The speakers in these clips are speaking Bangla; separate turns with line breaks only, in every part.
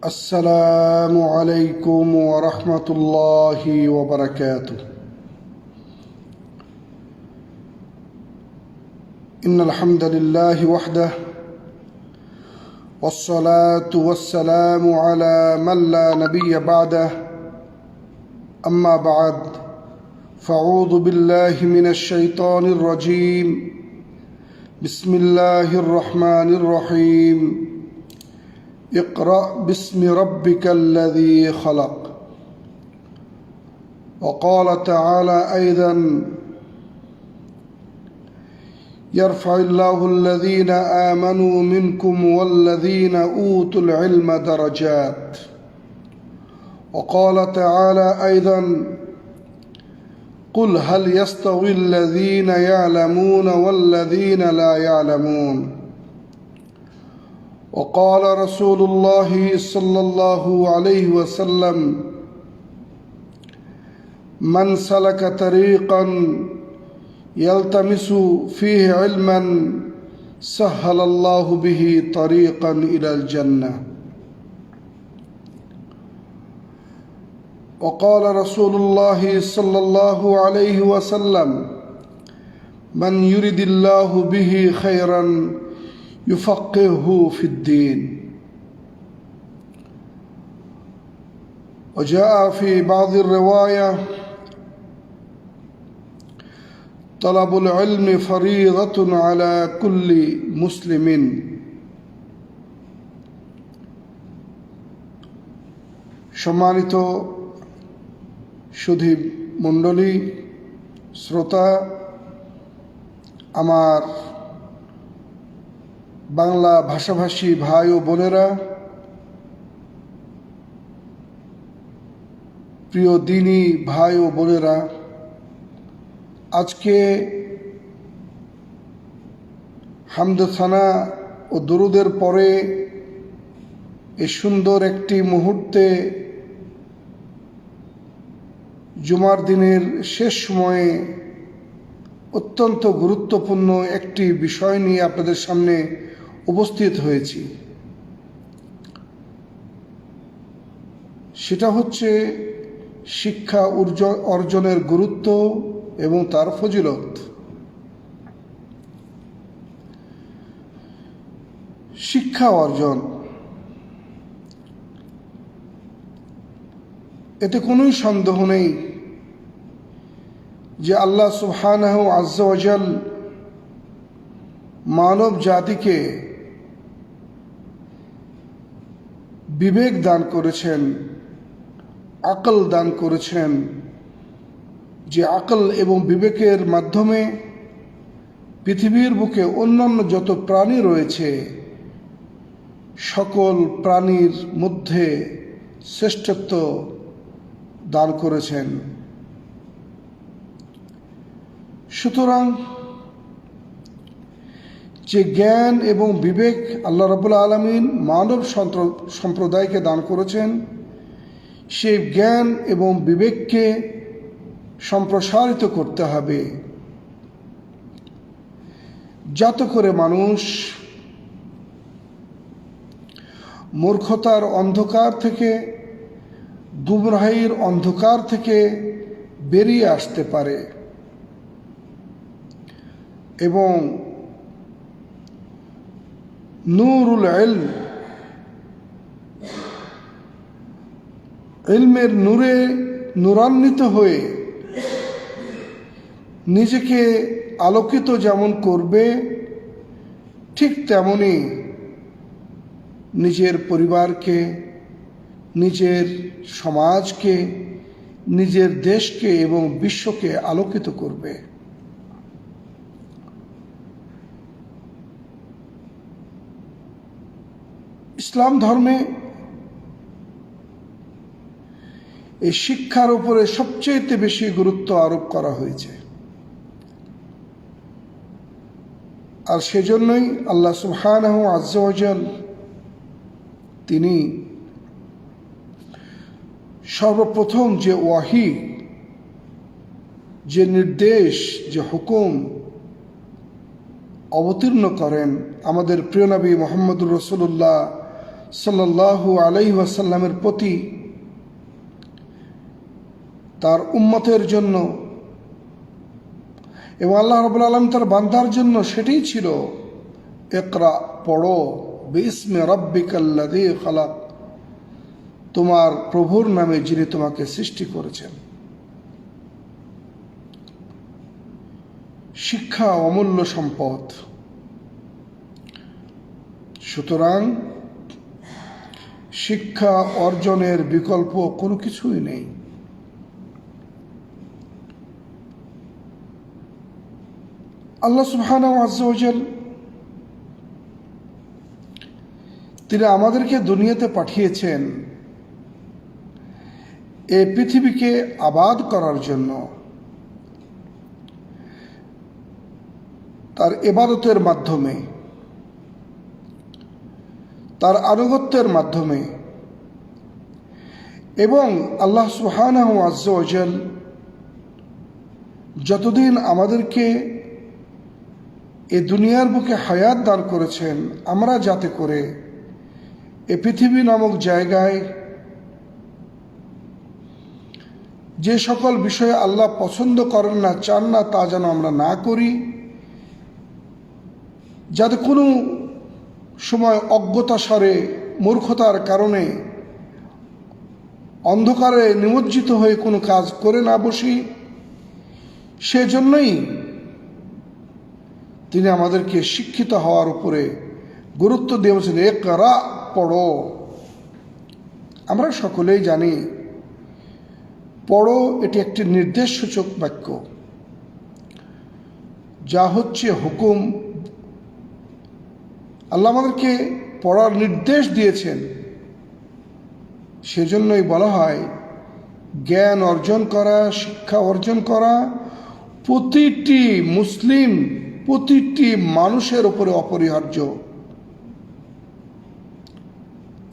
السلام عليكم ورحمة الله وبركاته. إن الحمد لله وحده والصلاة والسلام على من لا نبي بعده. أما بعد، فأعوذ بالله من الشيطان الرجيم. بسم الله الرحمن الرحيم. اقرأ باسم ربك الذي خلق. وقال تعالى أيضا: يرفع الله الذين آمنوا منكم والذين أوتوا العلم درجات. وقال تعالى أيضا: قل هل يستوي الذين يعلمون والذين لا يعلمون. وقال رسول الله صلى الله عليه وسلم: من سلك طريقا يلتمس فيه علما سهل الله به طريقا إلى الجنة. وقال رسول الله صلى الله عليه وسلم: من يرد الله به خيرا يفقهه في الدين. وجاء في بعض الرواية: طلب العلم فريضة على كل مسلم. সম্মানিত সুধী মণ্ডলী, শ্রোতা, আমার বাংলা ভাষাভাষী ভাই ও বোনেরা, প্রিয় দিনী ভাই ও বোনেরা, আজকে হামদ সানা ও দরুদের পরে এই সুন্দর একটি মুহূর্তে জুমার দিনের শেষ সময়ে অত্যন্ত গুরুত্বপূর্ণ একটি বিষয় নিয়ে আপনাদের সামনে উপস্থিত হয়েছি। সেটা হচ্ছে শিক্ষা অর্জনের গুরুত্ব এবং তার ফজিলত। শিক্ষা অর্জন, এতে কোনোই সন্দেহ নেই যে আল্লাহ সুবহানাহু আজ্জা ওয়া জাল মানব জাতিকে বিবেক দান করেছেন, আকল দান করেছেন, যে আকল এবং বিবেকের মাধ্যমে পৃথিবীর বুকে অন্যান্য যত প্রাণী রয়েছে সকল প্রাণীর মধ্যে শ্রেষ্ঠত্ব দান করেছেন। সুতরাং যে জ্ঞান এবং বিবেক আল্লাহ রাব্বুল আলামিন মানব সম্প্রদায়কে দান করেছেন, সেই জ্ঞান এবং বিবেককে সম্প্রসারিত করতে হবে, যাতে করে মানুষ মূর্খতার অন্ধকার থেকে, গুমরাহির অন্ধকার থেকে বেরিয়ে আসতে পারে এবং নূরুল ইলম, ইলমের নূরে নূরান্বিত হয়ে নিজেকে আলোকিত যেমন করবে, ঠিক তেমনি নিজের পরিবারকে, নিজের সমাজকে, নিজের দেশকে এবং বিশ্বকে আলোকিত করবে। ইসলাম ধর্মে এই শিক্ষার উপরে সবচেয়ে বেশি গুরুত্ব আরোপ করা হয়েছে। আর সেজন্যই আল্লাহ সুবহানাহু আজ্জা ওয়া জাল তিনি সর্বপ্রথম যে ওয়াহি, যে নির্দেশ, যে হুকুম অবতীর্ণ করেন আমাদের প্রিয় নবী মুহাম্মদুর রাসূলুল্লাহ সাল্লাল্লাহু আলাইহি ওয়াসাল্লামের প্রতি, তার উম্মতের জন্য এবং আল্লাহ রাব্বুল আলামিন তার বান্দার জন্য সেটাই ছিল, ইকরা, পড়ো, বিসমি রাব্বিকাল্লাযী খালাক, তোমার প্রভুর নামে যিনি তোমাকে সৃষ্টি করেছেন। শিক্ষা অমূল্য সম্পদ, সুতরাং শিক্ষা অর্জনের বিকল্প কোনো কিছুই নেই। আল্লাহ সুবহানাহু আযজা ওয়া জাল তিনি আমাদেরকে দুনিয়াতে পাঠিয়েছেন এই পৃথিবীকে আবাদ করার জন্য, তার ইবাদতের মাধ্যমে, তার আনুগত্যের মাধ্যমে, এবং আল্লাহ সুবহানাহু আযজা ওয়া জাল যতদিন আমাদেরকে এই দুনিয়ার বুকে হায়াত দান করেছেন, আমরা যাতে করে এই পৃথিবী নামক জায়গায় যে সকল বিষয়ে আল্লাহ পছন্দ করেন না, চান না, তা যেন আমরা না করি, যাতে কোনো সময় অজ্ঞতাসারে, মূর্খতার কারণে অন্ধকারে নিমজ্জিত হয়ে কোনো কাজ করে না বসি, সেজন্যই তিনি আমাদেরকে শিক্ষিত হওয়ার উপরে গুরুত্ব দিয়েছেন। ইকরা, পড়ো। আমরা সকলেই জানি পড়ো এটি একটি নির্দেশসূচক বাক্য, যা হচ্ছে হুকুম। আল্লাহ আমাদেরকে পড়ার নির্দেশ দিয়েছেন, সেজন্যই বলা হয় জ্ঞান অর্জন করা, শিক্ষা অর্জন করা প্রতিটি মুসলিম, প্রতিটি মানুষের উপরে অপরিহার্য।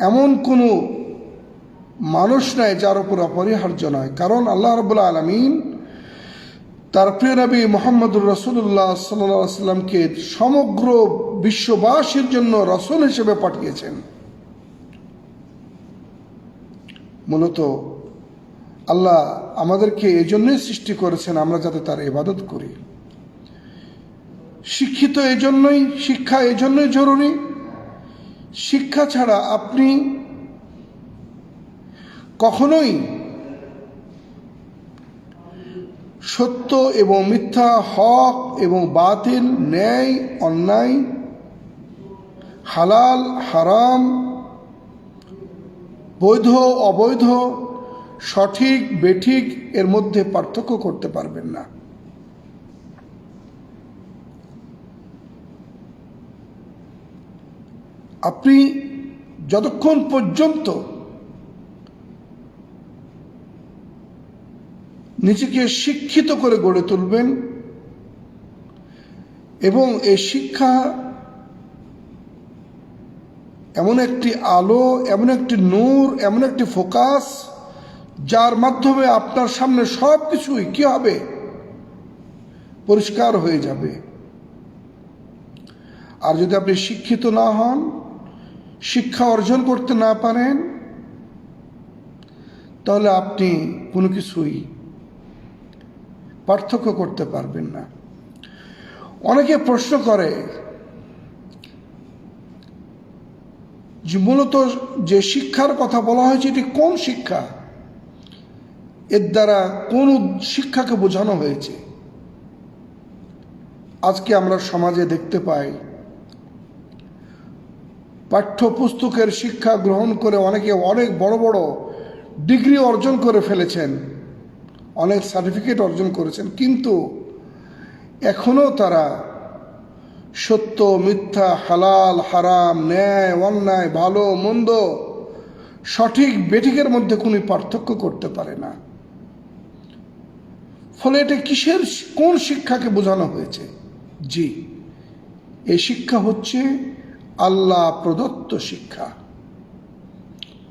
এমন কোনো মানুষ নাই যার উপর অপরিহার্য নয়, কারণ আল্লাহ রাব্বুল আলামিন তার প্রিয় নবী মুহাম্মদুর রাসূলুল্লাহ সাল্লাল্লাহু আলাইহি ওয়াসাল্লামকে সমগ্র বিশ্ববাসীর জন্য রাসূল হিসেবে পাঠিয়েছেন। মূলত আল্লাহ আমাদেরকে এই জন্যই সৃষ্টি করেছেন, আমরা যাতে তার ইবাদত করি। শিক্ষিত এই জন্যই, শিক্ষা এই জন্যই জরুরি। শিক্ষা ছাড়া আপনি কখনোই সত্য এবং মিথ্যা, হক এবং বাতিল, ন্যায় অন্যায়, হালাল হারাম, বৈধ অবৈধ, সঠিক বেঠিক এর মধ্যে পার্থক্য করতে পারবেন না। আপনি যতক্ষণ পর্যন্ত নিজেকে শিক্ষিত করে গড়ে তুলবেন এবং এই শিক্ষা এমন একটি আলো, এমন একটি নূর, এমন একটি ফোকাস, যার মাধ্যমে আপনার সামনে সব কিছুই কি হবে, পরিষ্কার হয়ে যাবে। আর যদি আপনি শিক্ষিত না হন, শিক্ষা অর্জন করতে না পারেন, তাহলে আপনি কোনো কিছুই পার্থক্য করতে পারবেন না। অনেকে প্রশ্ন করে যে মূলত যে শিক্ষার কথা বলা হয়েছে এটি কোন শিক্ষা, এর দ্বারা কোন শিক্ষাকে বোঝানো হয়েছে। আজকে আমরা সমাজে দেখতে পাই পাঠ্যপুস্তকের শিক্ষা গ্রহণ করে অনেকে অনেক বড় বড় ডিগ্রি অর্জন করে ফেলেছেন, অনেক সার্টিফিকেট অর্জন করেছেন, কিন্তু এখনও তারা সত্য মিথ্যা, হালাল হারাম, ন্যায় অন্যায়, ভালো মন্দ, সঠিক বেঠিকের মধ্যে কোনো পার্থক্য করতে পারে না। ফলে এটা কিসের, কোন শিক্ষাকে বোঝানো হয়েছে? জি, এই শিক্ষা হচ্ছে আল্লাহ প্রদত্ত শিক্ষা।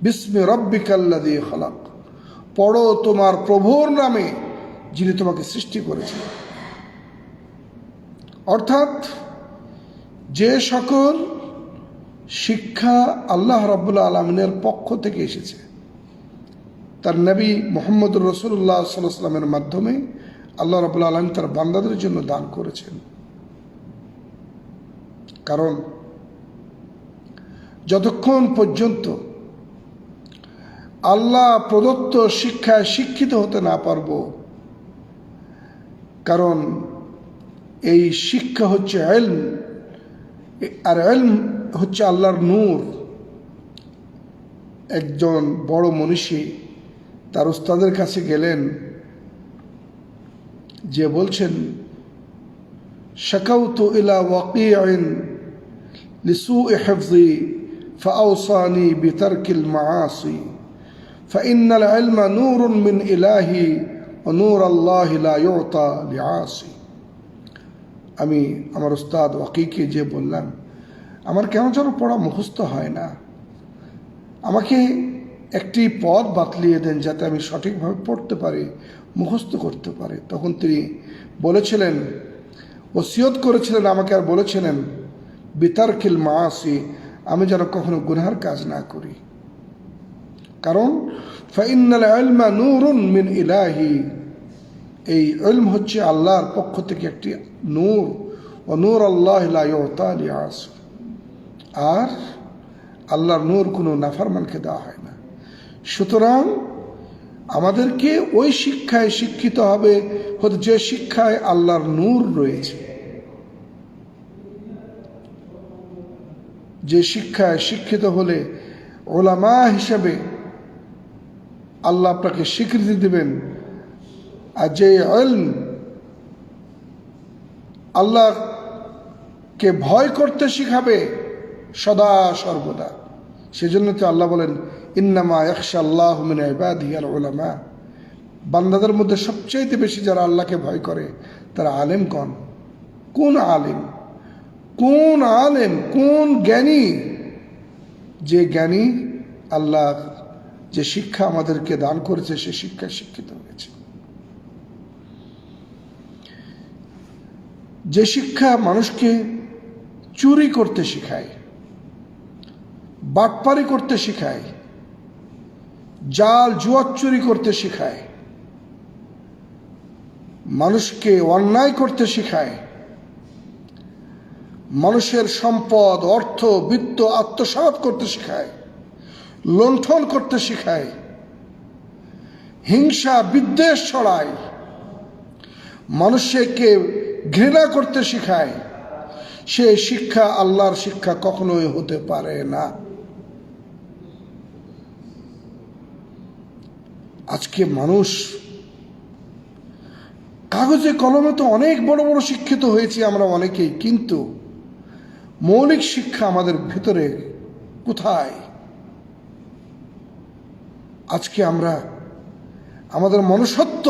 বিসমি রাব্বিকাল্লাযী খালাক, পড়ো তোমার প্রভুর নামে যিনি তোমাকে সৃষ্টি করেছেন। অর্থাৎ যে সকল শিক্ষা আল্লাহ রাব্বুল আলামিনের পক্ষ থেকে এসেছে, তার নবী মুহাম্মদুর রাসূলুল্লাহ সাল্লাল্লাহু আলাইহি ওয়াসাল্লামের মাধ্যমে আল্লাহ রাব্বুল আলামিন তার বান্দাদের জন্য দান করেছেন। কারণ যতক্ষণ পর্যন্ত আল্লাহ প্রদত্ত শিক্ষায় শিক্ষিত হতে না পারব, কারণ এই শিক্ষা হচ্ছে ইলম, আর ইলম হচ্ছে আল্লাহর নূর। একজন বড় মনীষী তার উস্তাদের কাছে গেলেন, যে বলছেন, শাকাউতু ইলা ওয়াকিইন লিসুই হিফজি ফাআওসানি বিতারকিল মাআসি ফাইন্নাল ইলমা নূরুন মিন ইলাহি ওয়া নূর আল্লাহি লা ইউতা লিআসি। আমি আমার উস্তাদ ওয়াকিকে যে বললাম, আমার কেন যেন পড়া মুখস্থ হয় না, আমাকে একটি পথ বাতলিয়ে দেন যাতে আমি সঠিকভাবে পড়তে পারি, মুখস্থ করতে পারি। তখন তিনি বলেছিলেন, ওসিয়ত করেছিলেন আমাকে, আর বলেছিলেন বিতারকিল মাআসি, আমি যেন কখনো গুনাহের কাজ না করি। কারণ ফাইন্নাল ইলমা নূরুন মিন ইলাহি, এই ইলম হচ্ছে আল্লাহর পক্ষ থেকে একটি নূর, ও নূর আল্লাহি লা ইউতা লিআসি, আর আল্লাহর নূর কোনো নাফরমানকে দেওয়া হয় না। সুতরাং আমাদেরকে ওই শিক্ষায় শিক্ষিত হবে হতে যে শিক্ষায় আল্লাহর নূর রয়েছে, যে শিক্ষায় শিক্ষিত হলে ওলামা হিসাবে আল্লাহ আপনাকে স্বীকৃতি দেবেন, আর যে ইলম আল্লাহকে ভয় করতে শিখাবে সদা সর্বদা। সেজন্য তো আল্লাহ বলেন, ইন্নামা ইয়াখশাল্লাহু মিন ইবাদিহিল উলামা, বান্দাদের মধ্যে সবচেয়ে বেশি যারা আল্লাহকে ভয় করে তারা আলেমগণ। কোন আলেম, কোন আলেম, কোন জ্ঞানী? যে জ্ঞানী আল্লাহ যে শিক্ষা আমাদেরকে দান করেছে সে শিক্ষায় শিক্ষিত হয়েছে। যে শিক্ষা মানুষকে চুরি করতে শেখায়, বাটপারি করতে শেখায়, জাল জুয়া চুরি করতে শেখায়, মানুষকে অন্যায় করতে শেখায়, মানুষের সম্পদ, অর্থ, বিত্ত আত্মসাৎ করতে শেখায়, লুণ্ঠন করতে শেখায়, হিংসা বিদ্বেষ ছড়ায়, মানুষকে ঘৃণা করতে শেখায়, সে শিক্ষা আল্লাহর শিক্ষা কখনোই হতে পারে না। আজকে মানুষ কাগজে কলমে তো অনেক বড় বড় শিক্ষিত হয়েছি আমরা অনেকেই, কিন্তু মৌলিক শিক্ষা আমাদের ভিতরে কোথায়? আজকে আমরা আমাদের মনুষ্যত্ব,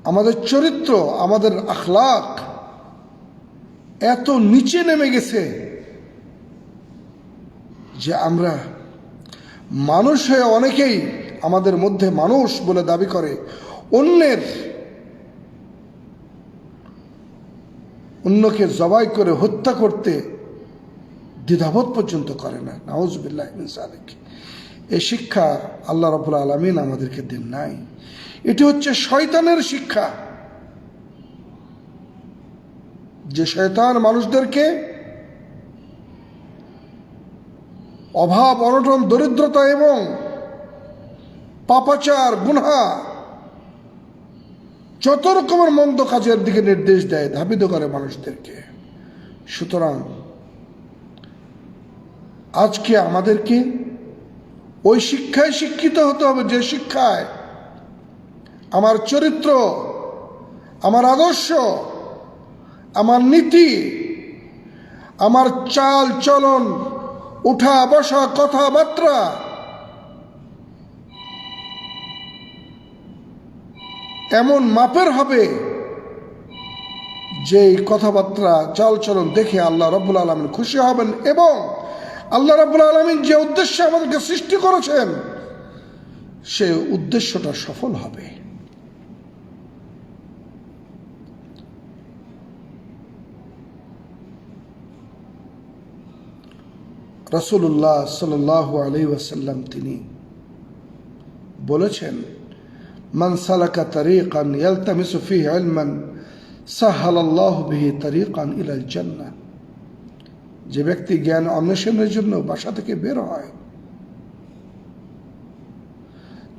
আমাদের চরিত্র, আমাদের আখলাক এত নিচে নেমে গেছে যে আমরা মানুষ হয়ে অনেকেই আমাদের মধ্যে মানুষ বলে দাবি করে, অন্যকে জবাই করে হত্যা করতে দ্বিধাবোধ পর্যন্ত করে না। নাউজুবিল্লাহি মিন যালিক। এই শিক্ষা আল্লাহ রাব্বুল আলামিন আমাদেরকে দেন নাই। এটি হচ্ছে শয়তানের শিক্ষা, যে শয়তান মানুষদেরকে অভাব, অনটন, দরিদ্রতা এবং পাপাচার, গুনাহ, যত রকমের মন্দ কাজের দিকে নির্দেশ দেয়, ধাবিত করে মানুষদেরকে। সুতরাং আজকে আমাদেরকে ওই শিক্ষায় শিক্ষিত হতে হবে যে শিক্ষায় আমার চরিত্র, আমার আদর্শ, আমার নীতি, আমার চাল চলন, উঠা বসা, কথাবার্তা এমন মাপের হবে যে কথাবার্তা চাল চলন দেখে আল্লাহ রাব্বুল আলামিন খুশি হবেন, এবং আল্লাহ রাব্বুল আলামিন যে উদ্দেশ্যে আমাদেরকে সৃষ্টি করেছেন সে উদ্দেশ্যটা সফল হবে। রাসূলুল্লাহ সাল্লাল্লাহু আলাইহি ওয়াসাল্লাম তিনি বলেছেন, মান সালাকা তারিকান ইয়ালতামিসু ফিহি ইলমান সাহালাল্লাহু বিহি তারিকান ইলাল জান্নাহ। যে ব্যক্তি জ্ঞান অন্বেষণের জন্য বাসা থেকে বের হয়,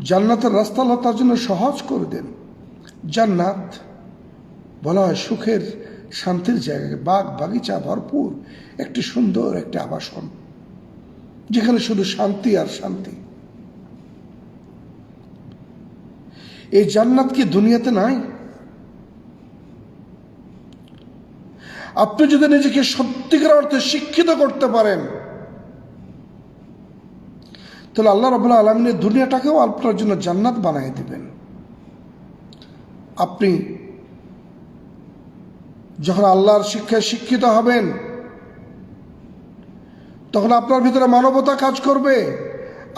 জান্নাতের রাস্তা আল্লাহ তার জন্য সহজ করে দেন। জান্নাত বলা হয় সুখের শান্তির জায়গাকে, বাগ বাগিচা ভরপুর একটি সুন্দর একটি আবাসন, যেখানে শুধু শান্তি আর শান্তি। এই জান্নাত কি দুনিয়াতে নাই? আপনি যদি নিজেকে সত্যিকার অর্থে শিক্ষিত করতে পারেন, তাহলে আল্লাহ রাব্বুল আলামিনের দুনিয়াটাকেও আপনার জন্য জান্নাত বানিয়ে দিবেন। আপনি যখন আল্লাহর শিক্ষায় শিক্ষিত হবেন, তখন আপনার ভিতরে মানবতা কাজ করবে,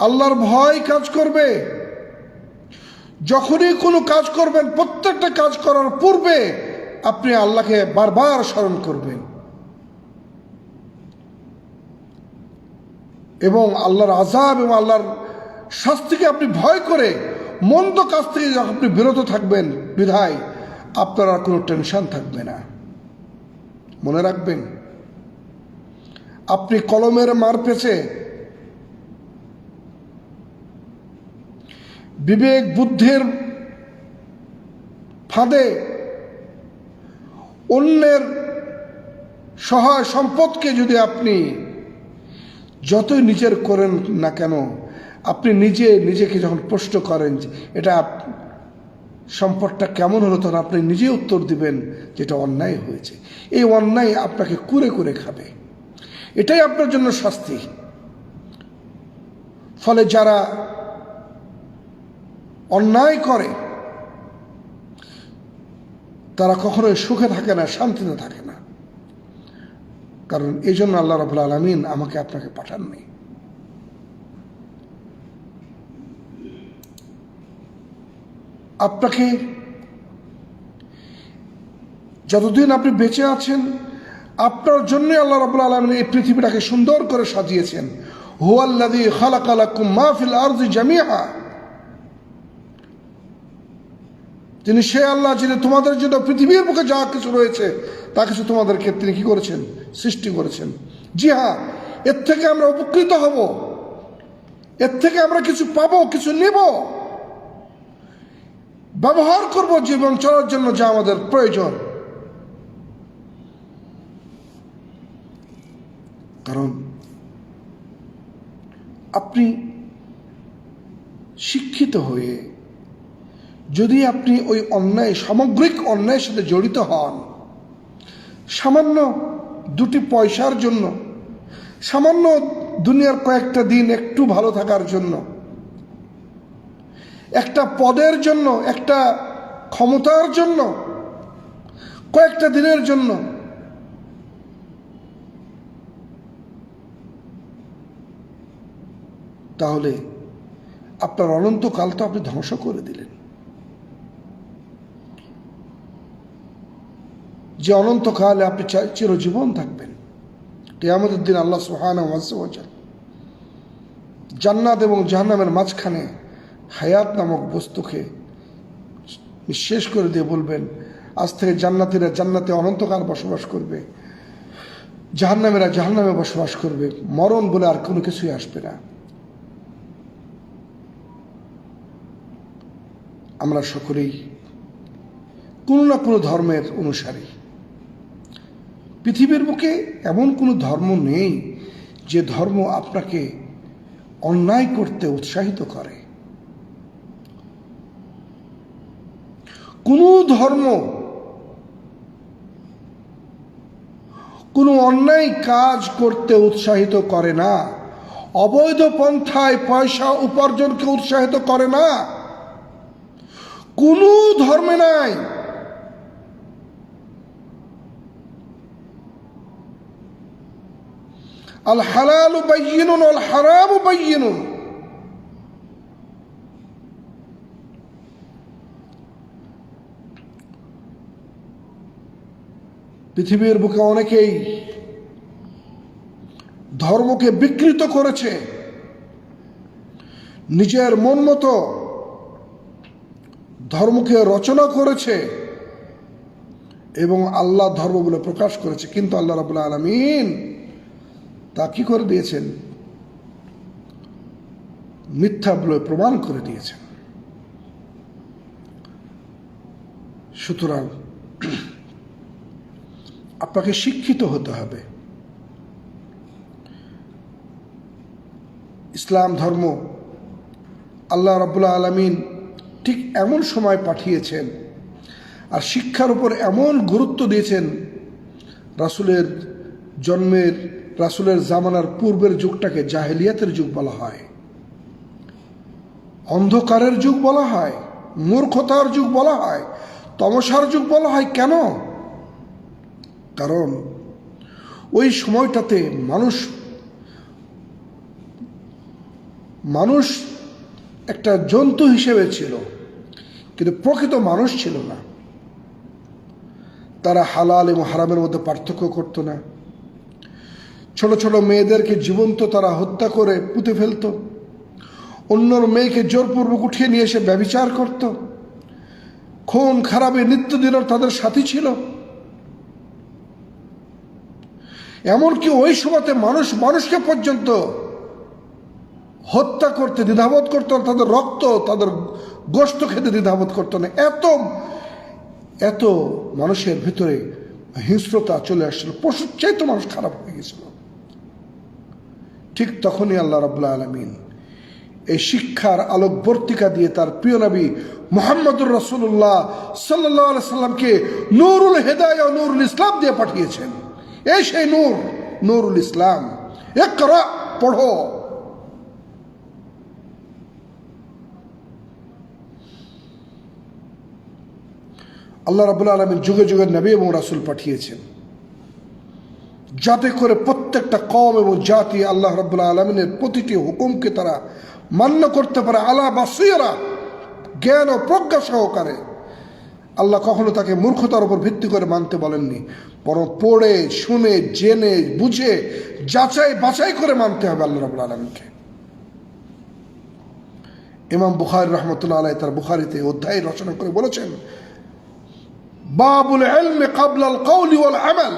আল্লাহর ভয় কাজ করবে। যখনই কোনো কাজ করবেন, প্রত্যেকটা কাজ করার পূর্বে আপনি আল্লাহকে বারবার স্মরণ করবেন এবং আল্লাহর আযাব এবং আল্লাহর শাস্তিকে আপনি ভয় করে মন্দ কাজ থেকে আপনি বিরত থাকবেন। বিধায় আপনার আর কোনো টেনশন থাকবে না। মনে রাখবেন, আপনি কলমের মার পেছে বিবেক বুদ্ধির ফাঁদে অন্যের সহায় সম্পদকে যদি আপনি যতই নিজের করেন না কেন, আপনি নিজেকে যখন প্রশ্ন করেন এটা সম্পদটা কেমন হলো, তখন আপনি নিজে উত্তর দিবেন যেটা অন্যায় হয়েছে। এই অন্যায় আপনাকে কুরে কুরে খাবে, এটাই আপনার জন্য শাস্তি। ফলে যারা অন্যায় করে তারা কখনোই সুখে থাকে না, শান্তিতে থাকে না। কারণ এই জন্য আল্লাহ রাব্বুল আলামিন আমাকে আপনাকে পাঠাননি। আপনাকে যতদিন আপনি বেঁচে আছেন, আপনার জন্য আল্লাহ রাব্বুল আলামিন এই পৃথিবীটাকে সুন্দর করে সাজিয়েছেন। হুয়াল্লাযী খালাকা লাকুম মা ফিল আরদি জামিআ। তিনি সে আল্লাহ যিনি তোমাদের জন্য পৃথিবীর বুকে যা কিছু রয়েছে তা কিছু তোমাদেরকে তিনি কি করেছেন? সৃষ্টি করেছেন। জি হ্যাঁ, এর থেকে আমরা উপকৃত হব, এর থেকে আমরা কিছু পাবো, কিছু নেব, ব্যবহার করব জীবন চলার জন্য যা আমাদের প্রয়োজন। কারণ আপনি শিক্ষিত হয়ে যদি আপনি ওই অন্যায়, সামগ্রিক অন্যায়ের সাথে জড়িত হন, সামান্য দুটি পয়সার জন্য, সামান্য দুনিয়ার কয়েকটা দিন একটু ভালো থাকার জন্য, একটা পদের জন্য, একটা ক্ষমতার জন্য, কয়েকটা দিনের জন্য, তাহলে আপনার অনন্তকাল তো আপনি ধ্বংস করে দিলেন। যে অনন্তকালে আপনি চিরজীবন থাকবেন। কিয়ামতের দিন আল্লাহ সুবহানাহু ওয়া তাআলা জান্নাত এবং জাহান্নামের মাঝখানে হায়াত নামক বস্তুকে শেষ করে দিয়ে বলবেন, আজ থেকে জান্নাতীরা জান্নাতে অনন্তকাল বসবাস করবে, জাহান্নামীরা জাহান্নামে বসবাস করবে। মরণ বলে আর কোনো কিছুই আসবে না। আমরা সকলেই কোনো না কোনো ধর্মের অনুসারী। পৃথিবীর বুকে এমন কোনো ধর্ম নেই যে ধর্ম আপনাকে অন্যায় করতে উৎসাহিত করে। কোনো ধর্ম কোনো অন্যায় কাজ করতে উৎসাহিত করে না, অবৈধ পন্থায় পয়সা উপার্জনকে উৎসাহিত করে না। কোনো ধর্মে নাই। আল হালালু বায়্যিনুন ওয়াল হারামু বায়্যিনুন। পৃথিবীর বুকে অনেকেই ধর্মকে বিকৃত করেছে, নিজের মন মতো ধর্মকে রচনা করেছে এবং আল্লাহ ধর্ম বলে প্রকাশ করেছে। কিন্তু আল্লাহ রাব্বুল আলামিন তা কি করে দিয়েছেন? মিথ্যা বলে প্রমাণ করে দিয়েছেন। সুতরাং আপনাকে শিক্ষিত হতে হবে। ইসলাম ধর্ম আল্লাহ রাব্বুল আলামিন ঠিক এমন সময় পাঠিয়েছেন আর শিক্ষার উপর এমন গুরুত্ব দিয়েছেন, রাসূলের জন্মের, রাসূলের জামানার পূর্বের যুগটাকে জাহেলিয়াতের যুগ বলা হয়, অন্ধকারের যুগ বলা হয়, মূর্খতার যুগ বলা হয়, তমসার যুগ বলা হয়। কেন? কারণ ওই সময়টাতে মানুষ একটা জন্তু হিসেবে ছিল, কিন্তু প্রকৃত মানুষ ছিল না। তারা হালাল এবং হারামের মধ্যে পার্থক্য করত না। ছোট ছোট মেয়েদেরকে জীবন্ত তারা হত্যা করে পুঁতে ফেলত, অন্যর মেয়েকে জোরপূর্বক উঠিয়ে নিয়ে এসে ব্যভিচার করত, খুন খারাপে নিত্যদিনের তাদের সাথী ছিল। এমনকি ওই সময়তে মানুষকে পর্যন্ত হত্যা করতে দ্বিধাবোধ করতো না, তাদের রক্ত, তাদের গোশত খেতে দ্বিধাবোধ করতো না। এত মানুষের ভিতরে হিংস্রতা চলে আসছিল, পশুর চাইতে মানুষ খারাপ হয়ে গেছিল। ঠিক তখনই আল্লাহ রাব্বুল আলামিন এই শিক্ষার আলোকবর্তিকা দিয়ে তার প্রিয় নবী মুহাম্মদুর রাসূলুল্লাহ সাল্লাল্লাহু আলাইহি সাল্লামকে নূরুল হিদায়াহ, নূরুল ইসলাম দিয়ে পাঠিয়েছেন। এই সেই নূর, নূরুল ইসলাম। ইকরা, পড়ো। আল্লাহ রাব্বুল আলামিন যুগে যুগে নবী এবং রাসূল পাঠিয়েছেন, যাতে করে প্রত্যেকটা কওম এবং জাতি আল্লাহ রাব্বুল আলামিনের প্রতিটি হুকুমকে তারা মান্য করতে পারে আলা বাসীরা, জ্ঞান ও প্রজ্ঞা সহকারে। আল্লাহ কখনো তাকে মূর্খতার উপর ভিত্তি করে মানতে বলেননি, বরং পড়ে শুনে জেনে বুঝে যাচাই বাছাই করে মানতে হবে আল্লাহ রাব্বুল আলামিনকে। ইমাম বুখারী রাহমাতুল্লাহ আলাইহি তার বুখারীতে অধ্যায় রচনা করে বলেছেন, বাবুল ইলমি ক্বাবলা আল কওলি ওয়াল আমাল।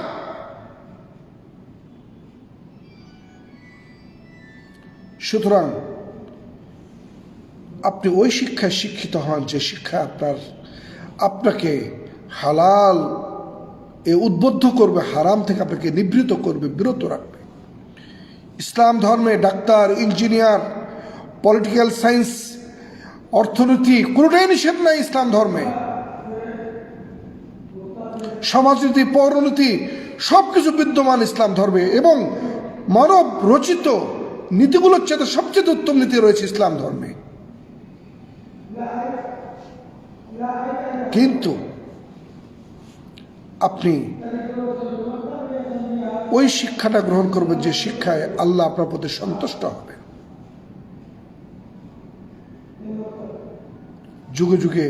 সুতরাং আপনি ওই শিক্ষায় শিক্ষিত হন যে শিক্ষা আপনাকে হালাল এ উদ্বুদ্ধ করবে, হারাম থেকে আপনাকে নিবৃত করবে, বিরত রাখবে। ইসলাম ধর্মে ডাক্তার, ইঞ্জিনিয়ার, পলিটিক্যাল সায়েন্স, অর্থনীতি কোনোটাই নিষেধ নাই ইসলাম ধর্মে। সমাজনীতি, পৌরনীতি সবকিছু বিদ্যমান ইসলাম ধর্মে, এবং মানব রচিত নীতিগুলোর চেয়ে সবচেয়ে উত্তম নীতি রয়েছে ইসলাম ধর্মে। কিন্তু আপনি ওই শিক্ষাটা গ্রহণ করবেন যে শিক্ষায় আল্লাহ আপনার প্রতি সন্তুষ্ট হবে। যুগে যুগে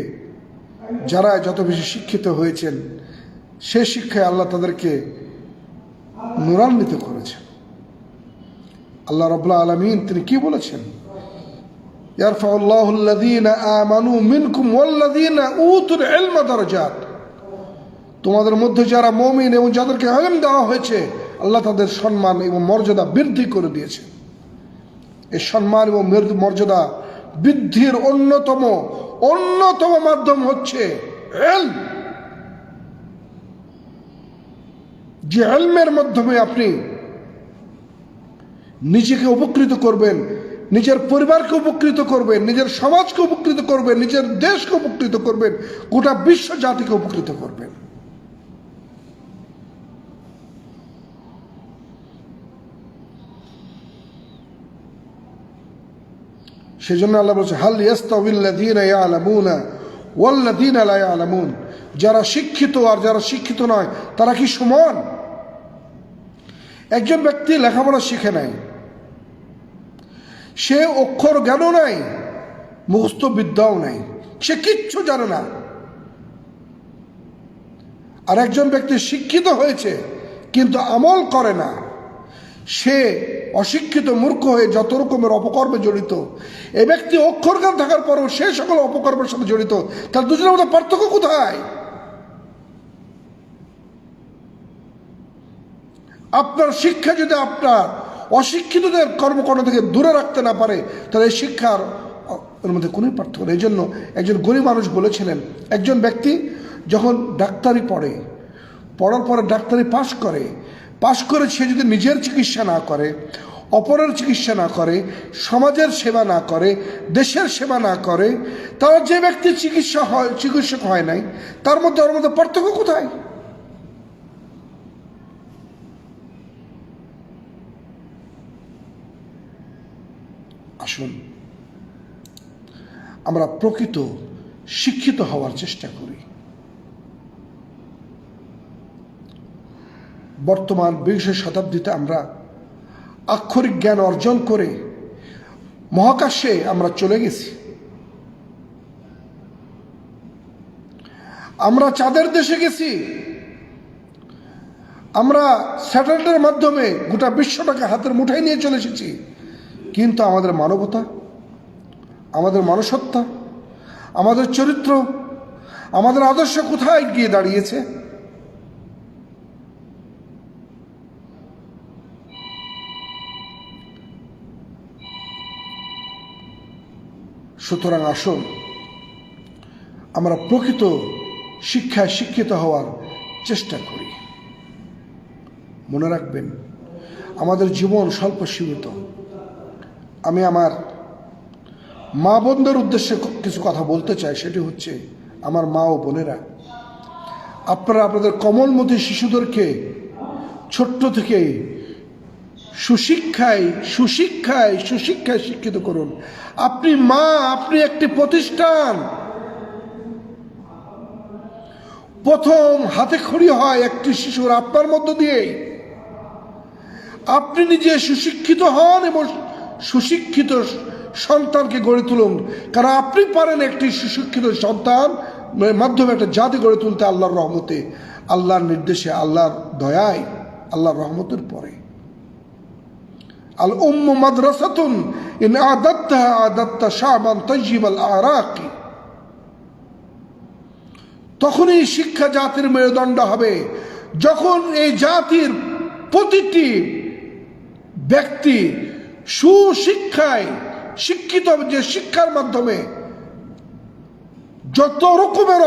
যারা যত বেশি শিক্ষিত হয়েছেন, সে শিক্ষায় আল্লাহ তাদেরকে নূরান্বিত করেছেন। আল্লাহ রাব্বুল আলামিন তিনি কি বলেছেন? ইয়ারফাউল্লাহু আল্লাযীনা আমানু মিনকুম ওয়াল্লাযীনা উতুল ইলমা দারাজাত। তোমাদের মধ্যে যারা মুমিন এবং যাদেরকে ইলম দেওয়া হয়েছে, আল্লাহ তাদের সম্মান এবং মর্যাদা বৃদ্ধি করে দিয়েছে। এই সম্মান এবং মর্যাদা বৃদ্ধির অন্যতম মাধ্যম হচ্ছে ইলম। যে ইলমের মাধ্যমে আপনি নিজেকে উপকৃত করবেন, নিজের পরিবারকে উপকৃত করবেন, নিজের সমাজকে উপকৃত করবেন, নিজের দেশকে উপকৃত করবেন, গোটা বিশ্ব জাতিকে উপকৃত করবেন। সেজন্য আল্লাহ বলছে, হাল ইয়াস্তাউিল্লাযীনা ইয়ালামুনা ওয়াল্লাযীনা লা ইয়ালামুন। যারা শিক্ষিত আর যারা শিক্ষিত নয় তারা কি সমান? একজন ব্যক্তি লেখাপড়া শিখে নাই, সে অক্ষর জ্ঞানও নাই, মুখস্থ বিদ্যাও নাই, সে কিচ্ছু জানে না। আর একজন ব্যক্তি শিক্ষিত হয়েছে কিন্তু আমল করে না, সে অশিক্ষিত মূর্খ হয়ে যত রকমের অপকর্মে জড়িত, এ ব্যক্তি অক্ষরজ্ঞান থাকার পরেও সে সকল অপকর্মের সাথে জড়িত, তার দুজনের মধ্যে পার্থক্য কোথায়? আপনার শিক্ষা যদি আপনার অশিক্ষিতদের কর্মকাণ্ড থেকে দূরে রাখতে না পারে, তাহলে এই শিক্ষার এর মধ্যে কোনো পার্থক্য নেই। এই জন্য একজন গরিব মানুষ বলেছিলেন, একজন ব্যক্তি যখন ডাক্তারি পড়ার পরে ডাক্তারি পাশ করে সে যদি নিজের চিকিৎসা না করে, অপরের চিকিৎসা না করে, সমাজের সেবা না করে, দেশের সেবা না করে, তার যে ব্যক্তি চিকিৎসক হয় নাই, তার মধ্যে ওর মধ্যে পার্থক্য কোথায়? আসুন আমরা প্রকৃত শিক্ষিত হওয়ার চেষ্টা করি। বর্তমান 20 শতাব্দীতে আমরা আক্ষরিক জ্ঞান অর্জন করে মহাকাশে আমরা চলে গেছি। আমরা চাঁদের দেশে গেছি, আমরা স্যাটেলাইটের মাধ্যমে গোটা বিশ্বটাকে হাতের মুঠায় নিয়ে চলে এসেছি, কিন্তু আমাদের মানবতা, আমাদের মনুষ্যত্ব, আমাদের চরিত্র, আমাদের আদর্শ কোথায় গিয়ে দাঁড়িয়েছে? সুতরাং আসুন আমরা প্রকৃত শিক্ষায় শিক্ষিত হওয়ার চেষ্টা করি। মনে রাখবেন, আমাদের জীবন স্বল্প সীমিত। আমি আমার মা বোনদের উদ্দেশ্যে কিছু কথা বলতে চাই। সেটি হচ্ছে, আমার মা ও বোনেরা, আপনারা আপনাদের কোমলমতি শিশুদেরকে ছোট্ট থেকে সুশিক্ষায় শিক্ষিত করুন। আপনি মা, আপনি একটি প্রতিষ্ঠান। প্রথম হাতে খড়ি হয় একটি শিশুর আপনার মধ্য দিয়েই। আপনি নিজে সুশিক্ষিত হন এবং সুশিক্ষিত সন্তানকে গড়ে তুলুন, কারণ আপনি পারেন একটি সুশিক্ষিত সন্তান মাধ্যমে একটা জাতি গড়ে তুলতে, আল্লাহর রহমতে, আল্লাহর নির্দেশে, আল্লাহর দয়ায়, আল্লাহর রহমতের পরে। আল উম্মু মাদ্রাসাতুন ইন আদাত্তা শাবান তাইয়িবাল আরাকি। তখনই শিক্ষা জাতির মেরুদণ্ড হবে, যখন এই জাতির প্রতিটি ব্যক্তি সুশিক্ষায় শিক্ষিত হবে, যে শিক্ষার মাধ্যমে যত রকমের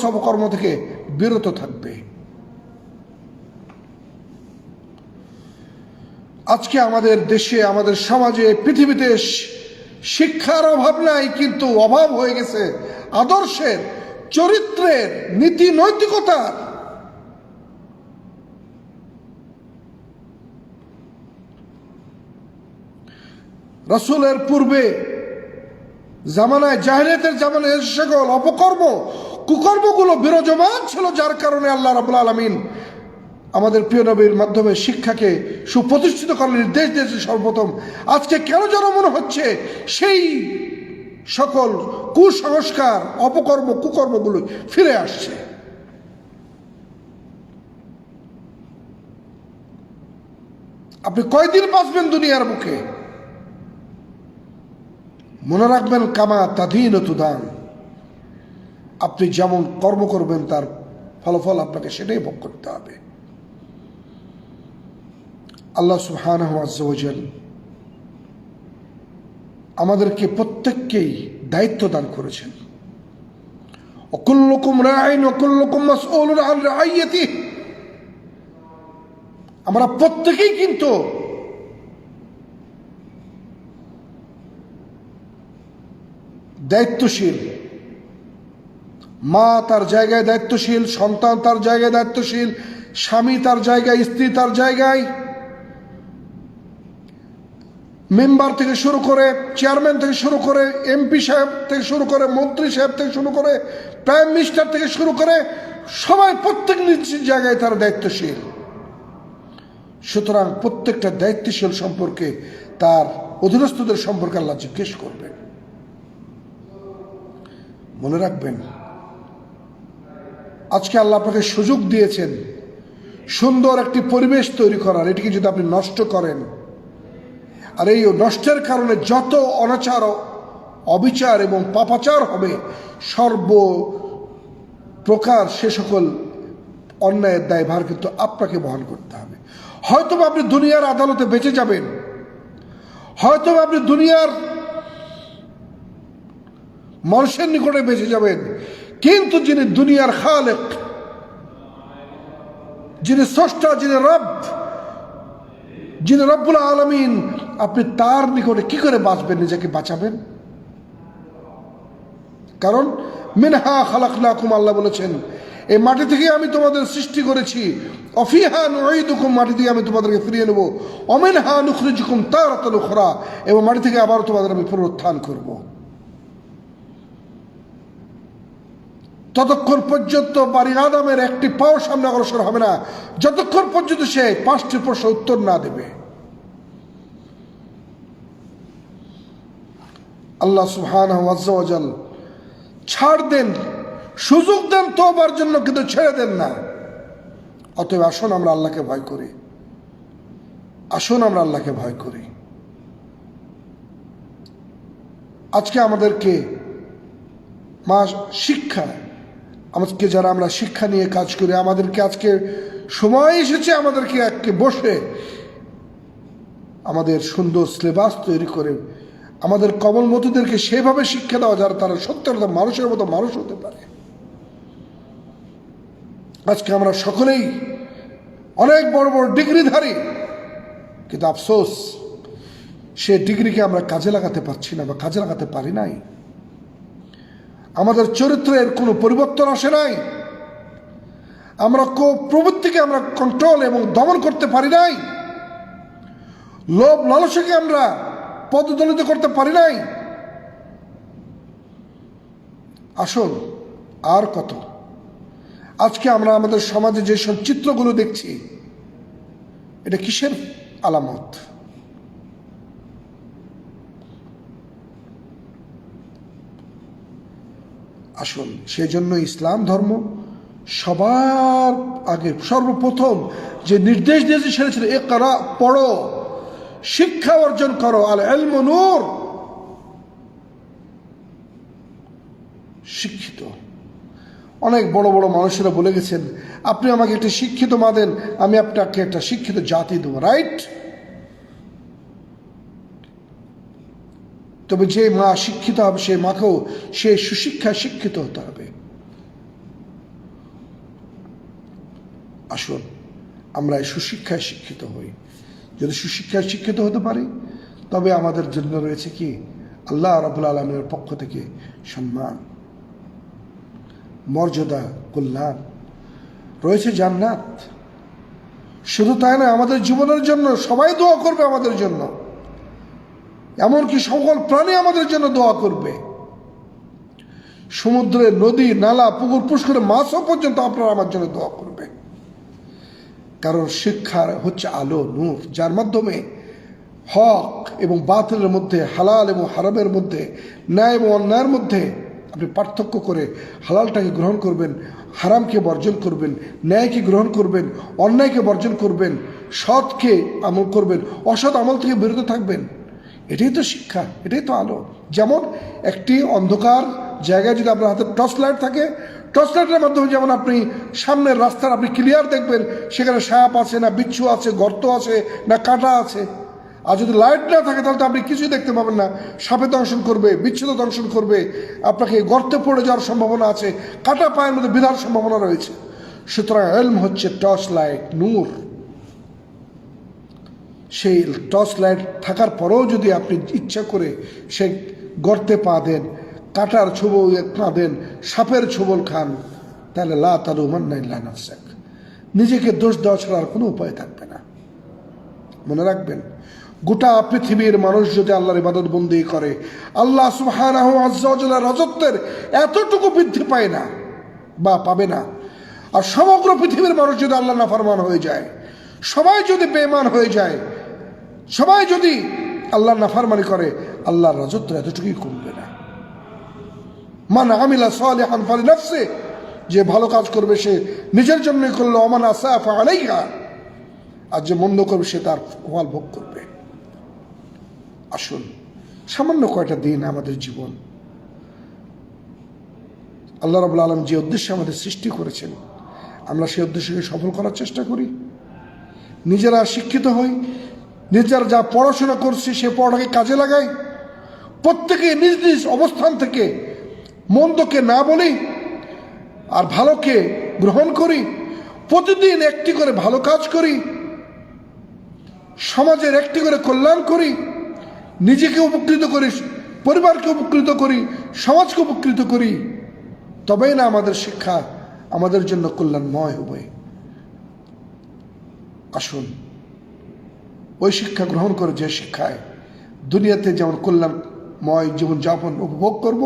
অপকর্ম থেকে বিরত থাকবে। আজকে আমাদের দেশে, আমাদের সমাজে, পৃথিবীতে শিক্ষার অভাব নাই, কিন্তু অভাব হয়ে গেছে আদর্শের, চরিত্রের, নীতি নৈতিকতার। রাসূলের পূর্বে জামানায়, জাহেলিয়াতের জামানায় সকল অপকর্ম, কুকর্মগুলো বিরাজমান ছিল, যার কারণে আল্লাহ রাব্বুল আলামিন আমাদের প্রিয় নবীর মাধ্যমে শিক্ষাকে সুপ্রতিষ্ঠিত করার নির্দেশ দিয়েছে সর্বপ্রথম। আজকে কেন যেন মনে হচ্ছে সেই সকল কুসংস্কার, কুকর্মগুলো ফিরে আসছে। আপনি কয়দিন বাঁচবেন দুনিয়ার বুকে? মনে রাখবেন, কামা তাদিন তুদান। আপনি যেমন কর্ম করবেন তার ফলাফল আপনাকে সেটাই ভোগ করতে হবে। আল্লাহ সুবহানাহু ওয়া তাআলা আমাদেরকে প্রত্যেককেই দায়িত্ব দান করেছেন। কুল্লুকুম রাঈন ওয়া কুল্লুকুম মাসউলুন আন রাইয়াতিহি। আমরা প্রত্যেকেই কিন্তু দায়িত্বশীল। মা তার জায়গায় দায়িত্বশীল, সন্তান তার জায়গায় দায়িত্বশীল, স্বামী তার জায়গায়, স্ত্রী তার জায়গায়, মেম্বার থেকে শুরু করে, চেয়ারম্যান থেকে শুরু করে, এমপি সাহেব থেকে শুরু করে, মন্ত্রী সাহেব থেকে শুরু করে, প্রাইম মিনিস্টার থেকে শুরু করে, সবাই প্রত্যেক নিজ জায়গায় তারা দায়িত্বশীল। সুতরাং প্রত্যেকটা দায়িত্বশীল সম্পর্কে, তার অধীনস্থদের সম্পর্কে আল্লাহ জিজ্ঞেস করবেন। মনে রাখবেন, আজকে আল্লাহ আপনাকে সুযোগ দিয়েছেন সুন্দর একটি পরিবেশ তৈরি করার। এটিকে যদি আপনি নষ্ট করেন, আর এই নষ্টের কারণে যত অনাচার, অবিচার এবং পাপাচার হবে, সর্ব প্রকার সে সকল অন্যায়ের দায়ভার কিন্তু আপনাকে বহন করতে হবে। হয়তো আপনি দুনিয়ার আদালতে বেঁচে যাবেন, হয়তো আপনি দুনিয়ার মানুষের নিকটে বেঁচে যাবেন, কিন্তু যিনি দুনিয়ার খালেক, যিনি স্রষ্টা, যিনি রব, যিনি রব্বুল আলামিন, আপনি তার নিকটে কি করে বাঁচবেন, নিজেকে বাঁচাবেন? কারণ মিনহা খালাকনাকুম, আল্লাহ বলেছেন এই মাটি থেকে আমি তোমাদের সৃষ্টি করেছি, অফিহা নুঈদুকুম, মাটি থেকে আমি তোমাদেরকে ফিরিয়ে নেব, অমিনহা নুখরিজুকুম তারাতান উখরা, এবং মাটি থেকে আবার তোমাদের আমি পুনরুত্থান করব। ততক্ষণ পর্যন্ত বানি আদমের একটি পাও সামনে অগ্রসর হবে না যতক্ষণ পর্যন্ত সে 5টি প্রশ্ন উত্তর না দেবে। আল্লাহ সুবহানাহু ওয়া তাআলা ছাড় দেন, সুযোগ দেন তওবার জন্য, কিন্তু ছেড়ে দেন না। অতএব আসুন আমরা আল্লাহকে ভয় করি, আসুন আমরা আল্লাহকে ভয় করি। আজকে আমাদেরকে শিক্ষা, আমাদেরকে যারা আমরা শিক্ষা নিয়ে কাজ করি, আমাদেরকে আজকে সময় এসেছে আমাদেরকে এককে বসে আমাদের সুন্দর সিলেবাস তৈরি করে আমাদের কমলমতিদেরকে সেভাবে শিক্ষা দেওয়া যারা তারা সত্যিকার মানুষের মতো মানুষ হতে পারে। আজকে আমরা সকলেই অনেক বড় বড় ডিগ্রিধারী, কিন্তু আফসোস সে ডিগ্রিকে আমরা কাজে লাগাতে পারছি না বা কাজে লাগাতে পারি নাই। আমাদের চরিত্রের কোনো পরিবর্তন আসে নাই, আমরা প্রবৃত্তিকে আমরা কন্ট্রোল এবং দমন করতে পারি নাই, লোভ লালসাকে আমরা পদদলিত করতে পারি নাই। আসুন আর কত, আজকে আমরা আমাদের সমাজে যেসব চিত্রগুলো দেখছি, এটা কিসের আলামত? আসুন সেজন্য ইসলাম ধর্ম সবার আগে সর্বপ্রথম যে নির্দেশ দিয়েছে সেটা ছিল ইকরা, পড়ো, শিক্ষা অর্জন করো, আল ইলমু নূর, শিক্ষিত। অনেক বড় বড় মানুষেরা বলে গেছেন, আপনি আমাকে একটা শিক্ষিত মা দেন, আমি আপনাকে একটা শিক্ষিত জাতি দেবো, রাইট? তবে যে মা শিক্ষিত হবে সেই মাকেও সে সুশিক্ষায় শিক্ষিত হতে হবে। আসুন আমরা এই সুশিক্ষায় শিক্ষিত হই। যদি সুশিক্ষায় শিক্ষিত হতে পারি তবে আমাদের জন্য রয়েছে কি আল্লাহ রাব্বুল আলামিনের পক্ষ থেকে সম্মান, মর্যাদা, কল্যাণ, রয়েছে জান্নাত। শুধু তাই না, আমাদের জীবনের জন্য সবাই দোয়া করবে আমাদের জন্য, এমনকি সকল প্রাণী আমাদের জন্য দোয়া করবে। সমুদ্রে, নদী, নালা, পুকুর, পুষ্করে মাছও পর্যন্ত আপনারা আমার জন্য দোয়া করবে। কারণ শিক্ষা হচ্ছে আলো, নূর, যার মাধ্যমে হক এবং বাতিলের মধ্যে, হালাল এবং হারামের মধ্যে, ন্যায় এবং অন্যায়ের মধ্যে আপনি পার্থক্য করে হালালটাকে গ্রহণ করবেন, হারামকে বর্জন করবেন, ন্যায়কে গ্রহণ করবেন, অন্যায়কে বর্জন করবেন, সৎকে আমল করবেন, অসৎ আমল থেকে বিরত থাকবেন। এটাই তো শিক্ষা, এটাই তো আলো। যেমন একটি অন্ধকার জায়গায় যদি আপনার হাতে টর্চ লাইট থাকে, টর্চ লাইটের মাধ্যমে যেমন আপনি সামনের রাস্তার আপনি ক্লিয়ার দেখবেন, সেখানে সাপ আছে না বিচ্ছু আছে, গর্ত আছে না কাঁটা আছে। আর যদি লাইট না থাকে তাহলে তো আপনি কিছুই দেখতে পাবেন না, সাপে দংশন করবে, বিচ্ছুদ দংশন করবে, আপনাকে গর্তে পড়ে যাওয়ার সম্ভাবনা আছে, কাঁটা পায়ের মধ্যে বিধার সম্ভাবনা রয়েছে। সুতরাং ইলম হচ্ছে টর্চ লাইট, নূর। সেই টর্চ লাইট থাকার পরেও যদি আপনি ইচ্ছা করে সেই গর্তে পা দেন, কাঁটার ছোবল পা দেন, সাপের ছোবল খান, তাহলে লা তালুমান্না ইল্লা নাফসাক, নিজেকে দোষ দেওয়া ছাড়া আর কোনো উপায় থাকবে না। মনে রাখবেন, গোটা পৃথিবীর মানুষ যদি আল্লাহর ইবাদত বন্দি করে, আল্লাহ সুবহানাহু ওয়া তাআলার রাজত্বের এতটুকু বৃদ্ধি পায় না বা পাবে না। আর সমগ্র পৃথিবীর মানুষ যদি আল্লাহ নাফরমান হয়ে যায়, সবাই যদি বেঈমান হয়ে যায়, সবাই যদি আল্লাহর নাফরমানি করে, আল্লাহর রাজত্ব এতটুকুই কমবে না। মান আমিলা সালিহান ফালিনাফসি, যে ভালো কাজ করবে সে নিজের জন্যই করলো, ওমান আসা ফাআলাইহা, আর যে মন্দ করবে সে তার ফল ভোগ করবে। আসুন, সামান্য কয়টা দিন আমাদের জীবন, আল্লাহ রাব্বুল আলামিন যে উদ্দেশ্যে আমাদের সৃষ্টি করেছেন, আমরা সেই উদ্দেশ্যকে সফল করার চেষ্টা করি। নিজেরা শিক্ষিত হই, নিজেরা যা পড়াশোনা করছি সে পড়াটাকে কাজে লাগাই, প্রত্যেকে নিজ নিজ অবস্থান থেকে মন্দকে না বলি আর ভালোকে গ্রহণ করি, প্রতিদিন একটি করে ভালো কাজ করি, সমাজের একটি করে কল্যাণ করি, নিজেকে উপকৃত করি, পরিবারকে উপকৃত করি, সমাজকে উপকৃত করি, তবেই না আমাদের শিক্ষা আমাদের জন্য কল্যাণময় হবে। আসুন, ওই শিক্ষা গ্রহণ করে যে শিক্ষায় দুনিয়াতে যেমন কল্যাণময় জীবনযাপন উপভোগ করব,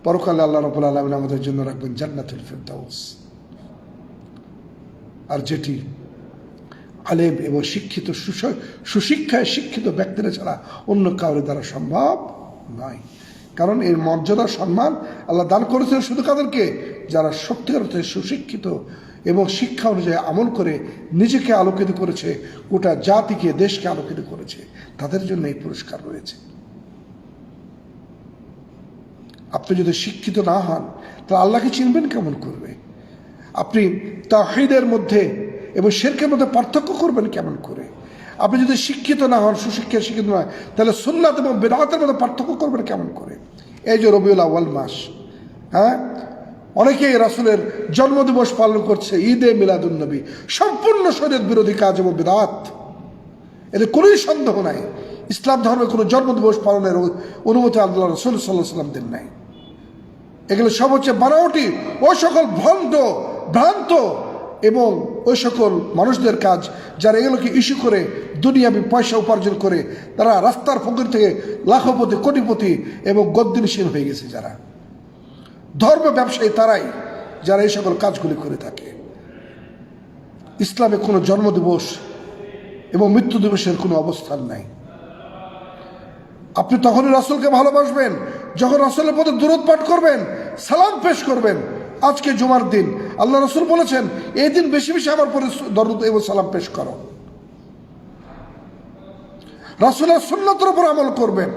পরকালে আল্লাহ রাব্বুল আলামিন আমাদের জন্য রাখবেন জান্নাতুল ফিরদাউস। আর যেটি আলেম এবং শিক্ষিত সুশিক্ষায় শিক্ষিত ব্যক্তিরা ছাড়া অন্য কারোর দ্বারা সম্ভব নয়। কারণ এর মর্যাদা সম্মান আল্লাহ দান করেছেন শুধু কাদেরকে? যারা সত্যিকার অর্থে সুশিক্ষিত এবং শিক্ষা অনুযায়ী আমল করে নিজেকে আলোকিত করেছে, গোটা জাতিকে দেশকে আলোকিত করেছে, তাদের জন্য এই পুরস্কার রয়েছে। আপনি যদি শিক্ষিত না হন তাহলে আল্লাহকে চিনবেন কেমন করবে? আপনি তাওহীদের মধ্যে এবং শিরকের মধ্যে পার্থক্য করবেন কেমন করে? আপনি যদি শিক্ষিত না হন, সুশিক্ষায় শিক্ষিত নয়, তাহলে সুন্নাত এবং বিদআতের মধ্যে পার্থক্য করবেন কেমন করে? এই যে রবিউল আউয়াল মাস, হ্যাঁ, অনেকেই রাসূলের জন্মদিবস পালন করছে, ঈদে মিলাদুন নবী, সম্পূর্ণ শরীয়ত বিরোধী কাজ এবং বিদআত। এতে কোনোই সন্দেহ নাই ইসলাম ধর্মে কোনো জন্মদিবস পালনের অনুমতি আল্লাহ রাসূল সাল্লাল্লাহু আলাইহি ওয়াসাল্লাম দেন নাই। এগুলো সব হচ্ছে বানাওয়াটি, ওই সকল ভ্রান্ত এবং ওই সকল মানুষদের কাজ যারা এগুলোকে ইস্যু করে দুনিয়াবি পয়সা উপার্জন করে, তারা রাস্তার ফকির থেকে লাখপতি, কোটিপতি এবং গদ্দিনশীল হয়ে গেছে। যারা ধর্ম ব্যবসায়ী তারাই যারা এই সকল কাজগুলি করে থাকে। ইসলামে কোনো জন্মদিবস এবং মৃত্যু দিবসের কোনো অবস্থান নাই। আপনি তখনই রাসূলকে ভালোবাসবেন যখন রাসূলের প্রতি দুরূদ পাঠ করবেন, সালাম পেশ করবেন। আজকে জুমার দিন, আল্লাহ রাসূল বলেছেন এই দিন বেশি বেশি আমার পরে দরুদ এবং সালাম পেশ করো। রাসূলের সুন্নাতের উপর আমল করবেন,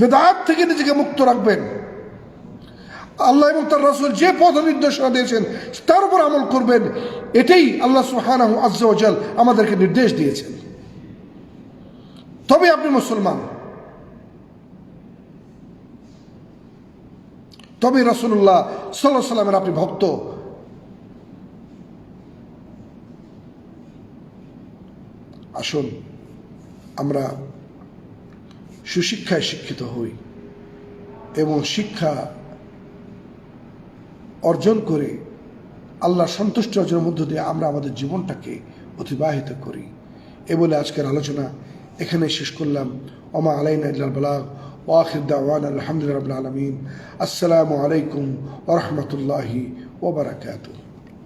বিদআত থেকে নিজেকে মুক্ত রাখবেন। আল্লাহ এবং তার রাসূল যে পথ নির্দেশনা দিয়েছেন তার উপর আমল করবেন। এটাই আল্লাহ সুবহানাহু আযজা ওয়া জাল আমাদেরকে নির্দেশ দিয়েছেন। তবে আপনি মুসলমান, তবে রাসূলুল্লাহ সাল্লাল্লাহু আলাইহি ওয়াসাল্লামের আপনি ভক্ত। আসুন, আমরা সুশিক্ষায় শিক্ষিত হই এবং শিক্ষা অর্জন করে আল্লাহ সন্তুষ্টি অর্জনের মধ্য দিয়ে আমরা আমাদের জীবনটাকে অতিবাহিত করি। এ বলে আজকের আলোচনা এখানে শেষ করলাম। ওমা আলাইনা ইল্লাল বালাগ ওয়া আখির দাওয়ানা আলহামদুলিল্লাহি রাব্বিল আলামিন। আসসালামু আলাইকুম ওয়া রাহমাতুল্লাহি ওয়া বারাকাতুহু।